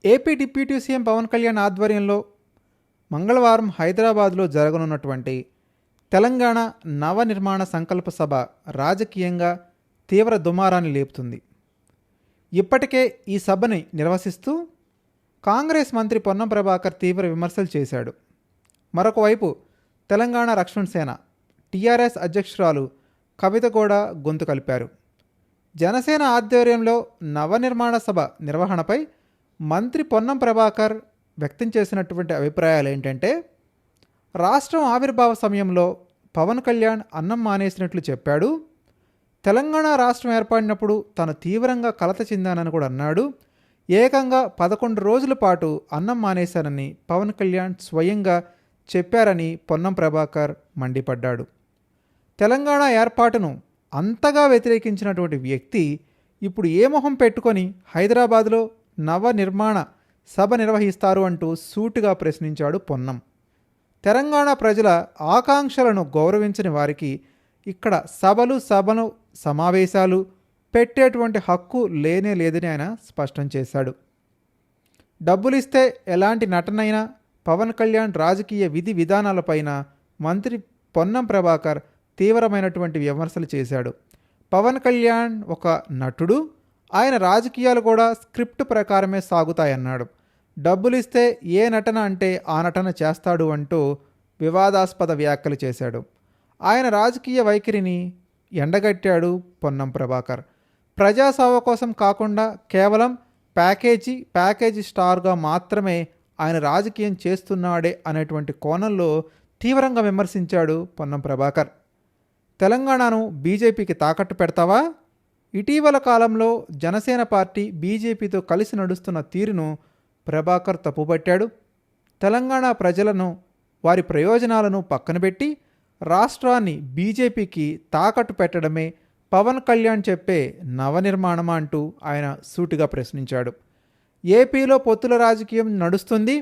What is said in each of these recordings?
AP deputy CM Pawan Kalyan ఆధ్వర్యంలో మంగళవారం హైదరాబాద్లో జరగనున్నటువంటి తెలంగాణ నవనిర్మాణ సంకల్ప సభ రాజకీయంగా తీవ్ర దుమారాన్ని లేపుతుంది. ఇప్పటికే ఈ సభని నిర్వహిస్తూ కాంగ్రెస్ మంత్రి పొన్నం ప్రభాకర్ తీవ్ర విమర్శలు చేశాడు. మరొక వైపు తెలంగాణ రక్షణ సేన టీఆర్ఎస్ అధ్యక్షురాలు కవిత కూడా గొంతు కలిపారు. జనసేన ఆధ్వర్యంలో నవనిర్మాణ సభ నిర్వహణపై మంత్రి పొన్నం ప్రభాకర్ వ్యక్తం చేసినటువంటి అభిప్రాయాలు ఏంటంటే, రాష్ట్రం ఆవిర్భావ సమయంలో పవన్ కళ్యాణ్ అన్నం మానేసినట్లు చెప్పాడు. తెలంగాణ రాష్ట్రం ఏర్పడినప్పుడు తాను తీవ్రంగా కలత చెందానని కూడా అన్నాడు. ఏకంగా 11 రోజుల పాటు అన్నం మానేశానని పవన్ కళ్యాణ్ స్వయంగా చెప్పారని పొన్నం ప్రభాకర్ మండిపడ్డాడు. తెలంగాణ ఏర్పాటును అంతగా వ్యతిరేకించినటువంటి వ్యక్తి ఇప్పుడు ఏ మొహం పెట్టుకొని హైదరాబాద్లో నవనిర్మాణ సభ నిర్వహిస్తారు అంటూ సూటిగా ప్రశ్నించాడు పొన్నం. తెలంగాణ ప్రజల ఆకాంక్షలను గౌరవించని వారికి ఇక్కడ సభలు సమావేశాలు పెట్టేటువంటి హక్కు లేనే లేదని ఆయన స్పష్టం చేశాడు. డబ్బులిస్తే ఎలాంటి నటనైనా పవన్ కళ్యాణ్ రాజకీయ విధి విధానాలపైన మంత్రి పొన్నం ప్రభాకర్ తీవ్రమైనటువంటి విమర్శలు చేశాడు. పవన్ కళ్యాణ్ ఒక నటుడు, ఆయన రాజకీయాలు కూడా స్క్రిప్ట్ ప్రకారమే సాగుతాయన్నాడు. డబ్బులిస్తే ఏ నటన అంటే ఆ నటన చేస్తాడు అంటూ వివాదాస్పద వ్యాఖ్యలు చేశాడు. ఆయన రాజకీయ వైఖరిని ఎండగట్టాడు పొన్నం ప్రభాకర్. ప్రజాసేవ కోసం కాకుండా కేవలం ప్యాకేజీ స్టార్గా మాత్రమే ఆయన రాజకీయం చేస్తున్నాడే అనేటువంటి కోణంలో తీవ్రంగా విమర్శించాడు పొన్నం ప్రభాకర్. తెలంగాణను బీజేపీకి తాకట్టు పెడతావా? ఇటీవల కాలంలో జనసేన పార్టీ బీజేపీతో కలిసి నడుస్తున్న తీరును ప్రభాకర్ తప్పుపట్టాడు. తెలంగాణ ప్రజలను, వారి ప్రయోజనాలను పక్కనబెట్టి రాష్ట్రాన్ని బీజేపీకి తాకట్టు పెట్టడమే పవన్ కళ్యాణ్ చెప్పే నవనిర్మాణమా అంటూ ఆయన సూటిగా ప్రశ్నించాడు. ఏపీలో పొత్తుల రాజకీయం నడుస్తుంది.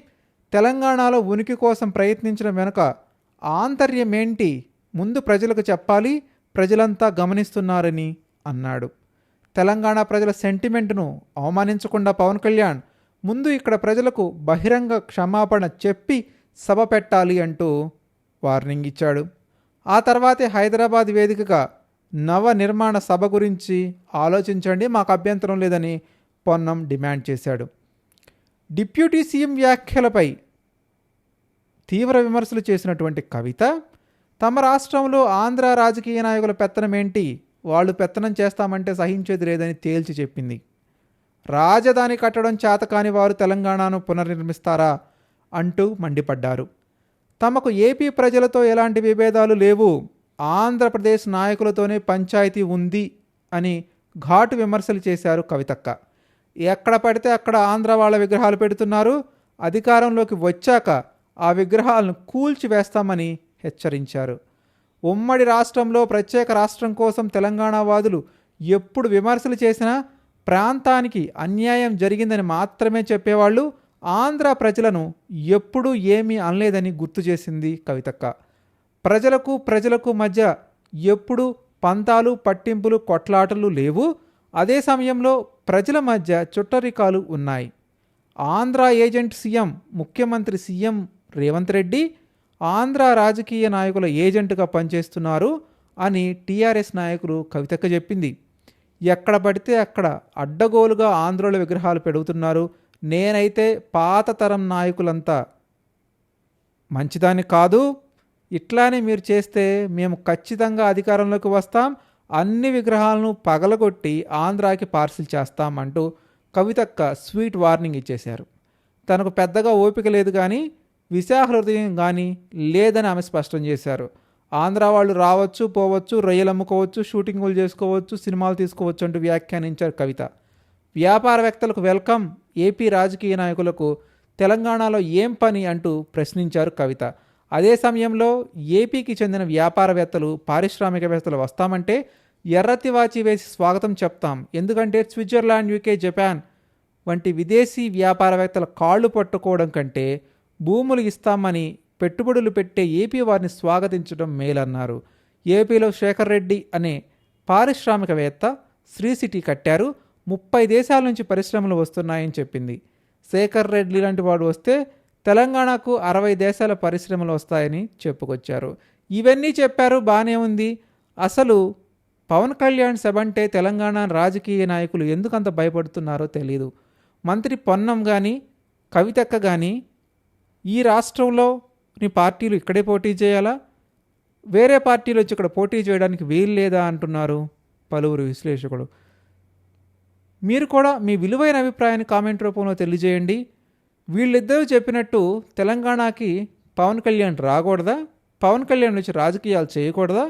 తెలంగాణలో ఉనికి కోసం ప్రయత్నించడం వెనుక ఆంతర్యమేంటి ముందు ప్రజలకు చెప్పాలి, ప్రజలంతా గమనిస్తున్నారని అన్నాడు. తెలంగాణ ప్రజల సెంటిమెంట్ను అవమానించకుండా పవన్ కళ్యాణ్ ముందు ఇక్కడ ప్రజలకు బహిరంగ క్షమాపణ చెప్పి సభ పెట్టాలి అంటూ వార్నింగ్ ఇచ్చాడు. ఆ తర్వాతే హైదరాబాద్ వేదికగా నవ నిర్మాణ సభ గురించి ఆలోచించండి, మాకు అభ్యంతరం లేదని పొన్నం డిమాండ్ చేశాడు. డిప్యూటీ సీఎం వ్యాఖ్యలపై తీవ్ర విమర్శలు చేసినటువంటి కవిత, తమ రాష్ట్రంలో ఆంధ్ర రాజకీయ నాయకుల పెత్తనం ఏంటి, వాళ్ళు పెత్తనం చేస్తామంటే సహించేది లేదని తేల్చి చెప్పింది. రాజధాని కట్టడం చేతకాని వారు తెలంగాణను పునర్నిర్మిస్తారా అంటూ మండిపడ్డారు. తమకు ఏపీ ప్రజలతో ఎలాంటి విభేదాలు లేవు, ఆంధ్రప్రదేశ్ నాయకులతోనే పంచాయతీ ఉంది అని ఘాటు విమర్శలు చేశారు కవితక్క. ఎక్కడ పడితే అక్కడ ఆంధ్ర వాళ్ళ విగ్రహాలు పెడుతున్నారు, అధికారంలోకి వచ్చాక ఆ విగ్రహాలను కూల్చివేస్తామని హెచ్చరించారు. ఉమ్మడి రాష్ట్రంలో ప్రత్యేక రాష్ట్రం కోసం తెలంగాణ వాదులు ఎప్పుడు విమర్శలు చేసినా ప్రాంతానికి అన్యాయం జరిగిందని మాత్రమే చెప్పేవాళ్ళు, ఆంధ్ర ప్రజలను ఎప్పుడూ ఏమీ అనలేదని గుర్తు చేసింది కవితక్క. ప్రజలకు మధ్య ఎప్పుడు పంతాలు, పట్టింపులు, కొట్లాటలు లేవు. అదే సమయంలో ప్రజల మధ్య చుట్టరికాలు ఉన్నాయి. ఆంధ్ర ఏజెంట్ సీఎం, ముఖ్యమంత్రి సీఎం రేవంత్ రెడ్డి ఆంధ్ర రాజకీయ నాయకుల ఏజెంట్గా పనిచేస్తున్నారు అని టీఆర్ఎస్ నాయకులు కవితక్క చెప్పింది. ఎక్కడ పడితే అక్కడ అడ్డగోలుగా ఆంధ్రుల విగ్రహాలు పెడుతున్నారు, నేనైతే పాత తరం నాయకులంతా మంచిదాన్ని కాదు, ఇట్లానే మీరు చేస్తే మేము ఖచ్చితంగా అధికారంలోకి వస్తాం, అన్ని విగ్రహాలను పగలగొట్టి ఆంధ్రాకి పార్సిల్ చేస్తాం అంటూ కవితక్క స్వీట్ వార్నింగ్ ఇచ్చేశారు. తనకు పెద్దగా ఓపిక లేదు కానీ విశాఖ హృదయం కానీ లేదని ఆమె స్పష్టం చేశారు. ఆంధ్ర వాళ్ళు రావచ్చు, పోవచ్చు, రొయ్యలు అమ్ముకోవచ్చు, షూటింగులు చేసుకోవచ్చు, సినిమాలు తీసుకోవచ్చు అంటూ వ్యాఖ్యానించారు కవిత. వ్యాపారవేత్తలకు వెల్కమ్, ఏపీ రాజకీయ నాయకులకు తెలంగాణలో ఏం పని అంటూ ప్రశ్నించారు కవిత. అదే సమయంలో ఏపీకి చెందిన వ్యాపారవేత్తలు, పారిశ్రామికవేత్తలు వస్తామంటే ఎర్రతివాచి వేసి స్వాగతం చెప్తాం, ఎందుకంటే స్విట్జర్లాండ్, యూకే, జపాన్ వంటి విదేశీ వ్యాపారవేత్తల కాళ్ళు పట్టుకోవడం కంటే భూములు ఇస్తామని పెట్టుబడులు పెట్టే ఏపీ వారిని స్వాగతించడం మేలన్నారు. ఏపీలో శేఖర్ రెడ్డి అనే పారిశ్రామికవేత్త శ్రీ సిటీ కట్టారు, 30 దేశాల నుంచి పరిశ్రమలు వస్తున్నాయని చెప్పింది. శేఖర్ రెడ్డి లాంటి వాడు వస్తే తెలంగాణకు 60 దేశాల పరిశ్రమలు వస్తాయని చెప్పుకొచ్చారు. ఇవన్నీ చెప్పారు, బాగానే ఉంది. అసలు పవన్ కళ్యాణ్ సభ అంటే తెలంగాణ రాజకీయ నాయకులు ఎందుకంత భయపడుతున్నారో తెలీదు. మంత్రి పొన్నం కానీ కవితక్క కానీ ఈ రాష్ట్రంలో నీ పార్టీలు ఇక్కడే పోటీ చేయాలా, వేరే పార్టీలు వచ్చి ఇక్కడ పోటీ చేయడానికి వీలు లేదా అంటున్నారు పలువురు విశ్లేషకులు. మీరు కూడా మీ విలువైన అభిప్రాయాన్ని కామెంట్ రూపంలో తెలియజేయండి. వీళ్ళిద్దరూ చెప్పినట్టు తెలంగాణకి పవన్ కళ్యాణ్ రాకూడదా, పవన్ కళ్యాణ్ వచ్చి రాజకీయాలు చేయకూడదా,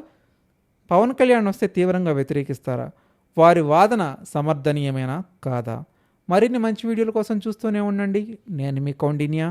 పవన్ కళ్యాణ్ వస్తే తీవ్రంగా వ్యతిరేకిస్తారా? వారి వాదన సమర్థనీయమేనా కాదా? మరిన్ని మంచి వీడియోల కోసం చూస్తూనే ఉండండి. నేను మీ కౌండిన్యా.